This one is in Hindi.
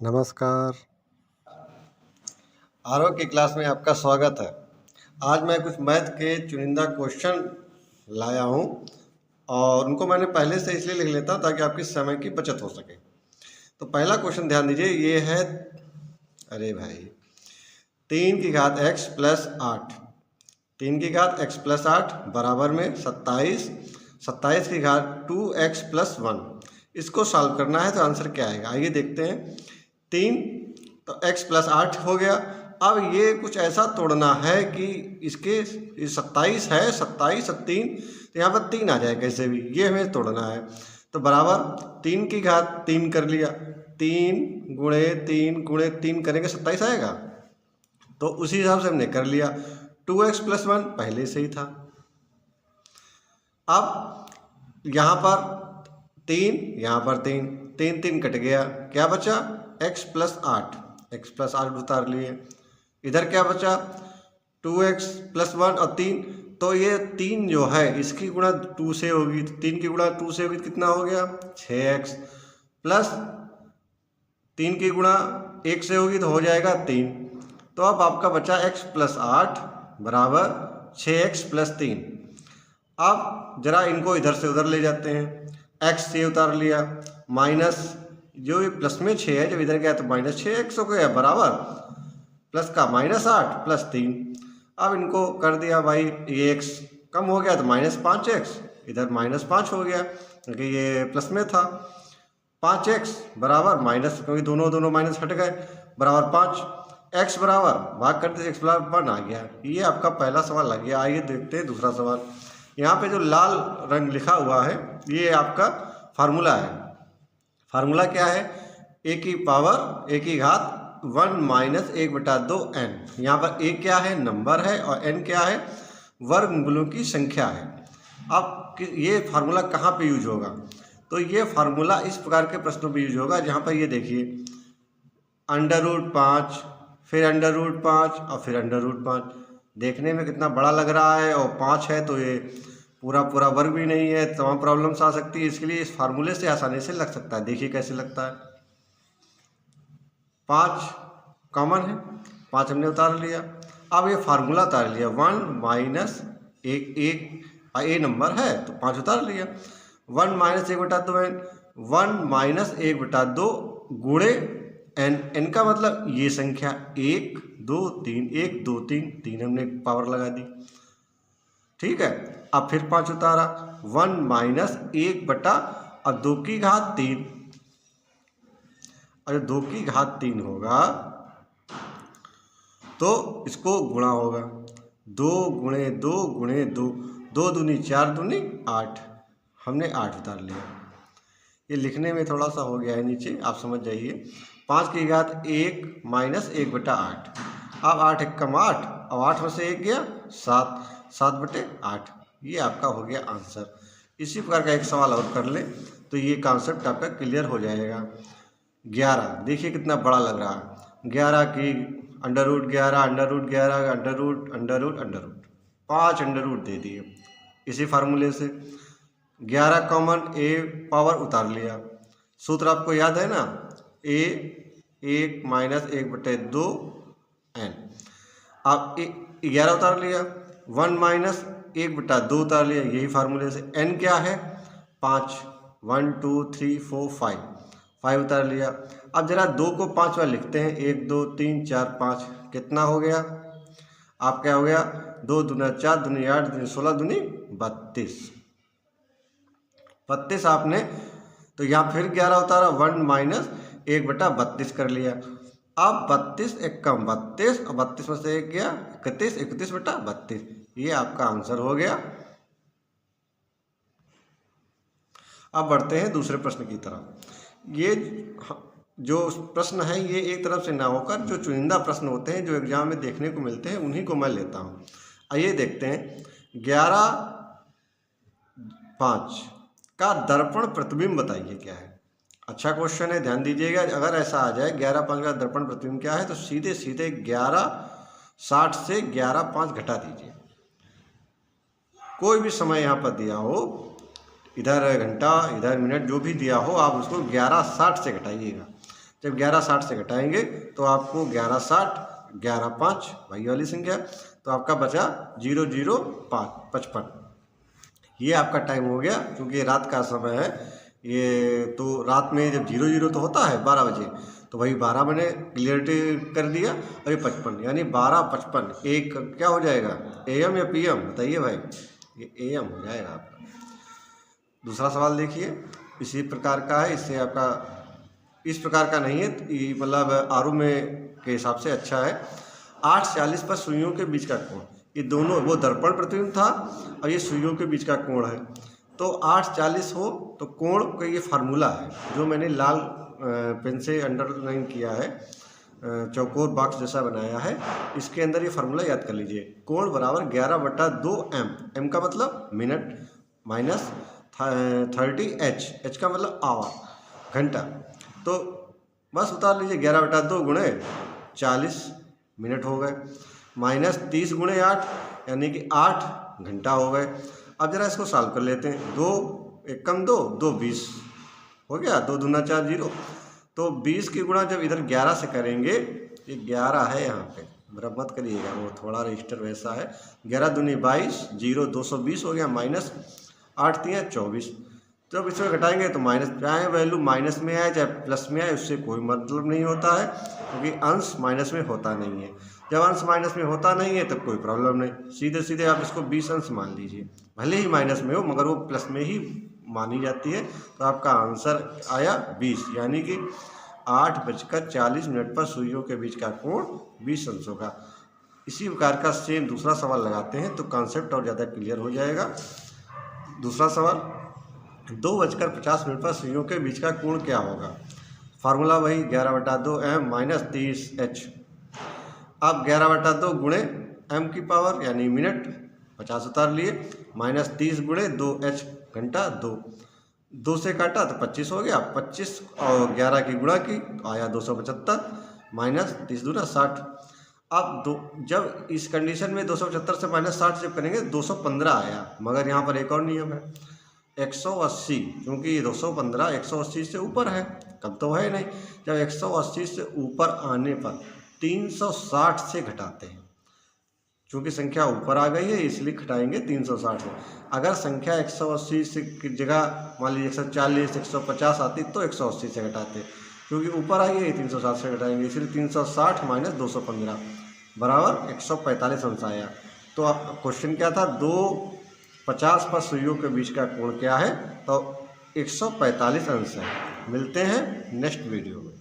नमस्कार। आरओ की क्लास में आपका स्वागत है। आज मैं कुछ मैथ के चुनिंदा क्वेश्चन लाया हूँ और उनको मैंने पहले से इसलिए लिख लेता हूँ ताकि आपकी समय की बचत हो सके। तो पहला क्वेश्चन ध्यान दीजिए, ये है, अरे भाई, 3 की घात x प्लस 8, 3 की घात x प्लस 8 बराबर में 27, 27 की घात 2x प्लस 1। इसको सॉल्व करना है तो आंसर क्या आएगा, आइए देखते हैं। 3 तो x प्लस 8 हो गया। अब ये कुछ ऐसा तोड़ना है कि इसके 27 है, 27 और 3, तो यहाँ पर 3 आ जाए कैसे भी, ये हमें तोड़ना है। तो बराबर 3 की घात 3 कर लिया, 3 गुणे 3 गुणे 3 करेंगे 27 आएगा, तो उसी हिसाब से हमने कर लिया। 2x प्लस 1 पहले से ही था। अब यहाँ पर 3, यहाँ पर 3, 3 3 कट गया, क्या बचा, x प्लस 8, x प्लस 8 उतार लिए। इधर क्या बचा, 2x प्लस 1 और 3, तो ये 3 जो है इसकी गुणा 2 से होगी, 3 की गुणा 2 से होगी, कितना हो गया 6x, प्लस 3 की गुणा 1 से होगी तो हो जाएगा 3। तो अब आपका बचा x प्लस 8 बराबर 6x प्लस 3। अब जरा इनको इधर से उधर ले जाते हैं, x से उतार लिया, माइनस जो ये प्लस में 6 है, जब इधर गया तो माइनस 6x हो गया, बराबर प्लस का माइनस 8 प्लस 3। अब इनको कर दिया भाई, ये x कम हो गया तो माइनस 5x, इधर माइनस 5 हो गया क्योंकि ये प्लस में था। 5x बराबर माइनस, क्योंकि दोनों माइनस हट गए, बराबर 5। x बराबर भाग करते x बराबर 1 आ गया। ये आपका पहला सवाल आ गया। आइए देखते हैं दूसरा सवाल। यहाँ पे जो लाल रंग लिखा हुआ है ये आपका फार्मूला है। फार्मूला क्या है, a की पावर a की घात 1 माइनस 1/2n। यहाँ पर a क्या है, नंबर है, और n क्या है, वर्गमूलों की संख्या है। अब ये फार्मूला कहाँ पे यूज होगा, तो ये फार्मूला इस प्रकार के प्रश्नों पे यूज होगा जहाँ पर ये देखिए, √5, फिर √5 और फिर √5। देखने में कितना बड़ा लग रहा है, और 5 है तो ये पूरा वर्ग भी नहीं है, तमाम प्रॉब्लम्स आ सकती है। इसके लिए इस फार्मूले से आसानी से लग सकता है। देखिए कैसे लगता है, 5 कॉमन है, 5 हमने उतार लिया। अब ये फार्मूला उतार लिया, 1 माइनस एक ए नंबर है तो 5 उतार लिया, 1 माइनस 1/2n, 1 माइनस 1/2 गुणे n, n का मतलब ये संख्या 1 2 3, 1 2 3, 3 हमने पावर लगा दी, ठीक है। अब फिर 5 उतारा, 1 माइनस 1/2 की घात 3, और 2 की घात 3 होगा तो इसको गुणा होगा, 2 गुणे 2 गुणे 2, 2 दूनी 4 दूनी 8, हमने 8 उतार लिया। ये लिखने में थोड़ा सा हो गया है नीचे, आप समझ जाइए। 5 की घात 1 माइनस 1/8, अब 8 एकम 8, और 8 में से 1 गया 7, 7/8। ये आपका हो गया आंसर। इसी प्रकार का एक सवाल और कर ले तो ये कॉन्सेप्ट आपका क्लियर हो जाएगा। 11 देखिए कितना बड़ा लग रहा है, 11 की √11 √11 अंडर रूट 5 अंडर रूट दे दिए। इसी फार्मूले से 11 कॉमन, a पावर उतार लिया। सूत्र आपको याद है ना, a 1 माइनस 1/2 n। आप 11 उतार लिया, 1 माइनस 1/2 उतार लिया, यही फार्मूले से। n क्या है, 5, 1 2 3 4 5 उतार लिया। अब जरा 2 को 5 बार लिखते हैं, 1 2 3 4 5, कितना हो गया, आप क्या हो गया, 2 दूना 4 दूनी 8 दूनी 16 दूनी 32, 32 आपने, तो यहाँ फिर 11 उतारा, 1 माइनस 1/32 कर लिया। अब 32 एकम 32, और 32 में से 1 गया 31, 31/32, ये आपका आंसर हो गया। अब बढ़ते हैं दूसरे प्रश्न की तरफ। ये जो प्रश्न है ये एक तरफ से ना होकर जो चुनिंदा प्रश्न होते हैं जो एग्जाम में देखने को मिलते हैं उन्हीं को मैं लेता हूँ। आइए देखते हैं, 11/5 का दर्पण प्रतिबिंब बताइए क्या है। अच्छा क्वेश्चन है, ध्यान दीजिएगा। अगर ऐसा आ जाए 11/5 का दर्पण प्रतिबिंब क्या है, तो सीधे सीधे 11/60 से 11/5 घटा दीजिए। कोई भी समय यहाँ पर दिया हो, इधर घंटा इधर मिनट जो भी दिया हो, आप उसको 11/60 से घटाइएगा। जब 1160 से घटाएंगे तो आपको 1160 11×5 वही वाली संख्या, तो आपका बचा 00555। ये आपका टाइम हो गया, क्योंकि रात का समय है ये, तो रात में जब 00 तो होता है 12 बजे, तो वही 12 मैंने क्लियरिटी कर दिया, और ये 55 यानी 12:55 एक क्या हो जाएगा, AM या PM बताइए भाई, ये AM हो जाएगा आपका। दूसरा सवाल देखिए, इसी प्रकार का है, इससे आपका इस प्रकार का नहीं है, ये मतलब आरू में के हिसाब से अच्छा है। 8:40 पर सुइयों के बीच का कोण, ये दोनों, वो दर्पण प्रतिबिंब था और ये सुइयों के बीच का कोण है, तो 8:40 हो तो कोण का ये फार्मूला है जो मैंने लाल पेन से अंडरलाइन किया है, चौकोर बॉक्स जैसा बनाया है, इसके अंदर ये फार्मूला याद कर लीजिए। कोण बराबर 11/2m, m का मतलब मिनट, माइनस 30h, h का मतलब आवर, घंटा, तो बस उतार लीजिए 11/2 गुणे 40 मिनट हो गए, माइनस 30 गुणे 8 यानी कि 8 घंटा हो गए। अब जरा इसको सॉल्व कर लेते हैं, 2 एकम 2 2 20 हो गया, 2 दूना 4 0, तो 20 की गुणा जब इधर 11 से करेंगे, ये 11 है यहाँ पे, बराबर मत करिएगा, वो थोड़ा रजिस्टर वैसा है, 11 दूनी 22, 0 220 हो गया, माइनस 8 3 24, जब इसमें घटाएंगे तो माइनस, चाहे वैल्यू माइनस में आए चाहे प्लस में आए उससे कोई मतलब नहीं होता है, क्योंकि अंश माइनस में होता नहीं है। जब अंश माइनस में होता नहीं है तब कोई प्रॉब्लम नहीं, सीधे सीधे आप इसको 20 अंश मान लीजिए, भले ही माइनस में हो मगर वो प्लस में ही मानी जाती है, तो आपका आंसर आया 20, यानी कि 8:40 पर सुइयों के बीच का कोण 20 अंशों का। इसी प्रकार का सेम दूसरा सवाल लगाते हैं तो कॉन्सेप्ट और ज़्यादा क्लियर हो जाएगा। दूसरा सवाल, 2:50 पर सुइयों के बीच का कोण क्या होगा, फार्मूला वही 11/2m माइनस 30h। अब 11/2 गुणे m की पावर यानी मिनट, 50 उतार लिए, माइनस 30 गुणे 2h घंटा, 2 से काटा तो 25 हो गया, 25 और 11 की गुणा की तो आया 275, माइनस 30 दूना 60। अब जब इस कंडीशन में 275 से माइनस 60 जब करेंगे 215 आया, मगर यहाँ पर एक और नियम है, 180, क्योंकि 215 180 से ऊपर है, कब तो है नहीं, जब 180 से ऊपर आने पर 360 से घटाते हैं, चूँकि संख्या ऊपर आ गई है इसलिए घटाएंगे 360 से। अगर संख्या 180 से की जगह मान लीजिए 140 150 आती तो 180 से घटाते, क्योंकि ऊपर आई है 360 से घटाएंगे, इसलिए 360 माइनस 215 बराबर 145 अंश आया। तो अब क्वेश्चन क्या था, 2:50 पर सुइयों के बीच का कोण क्या है, तो 145 अंश है। मिलते हैं नेक्स्ट वीडियो में।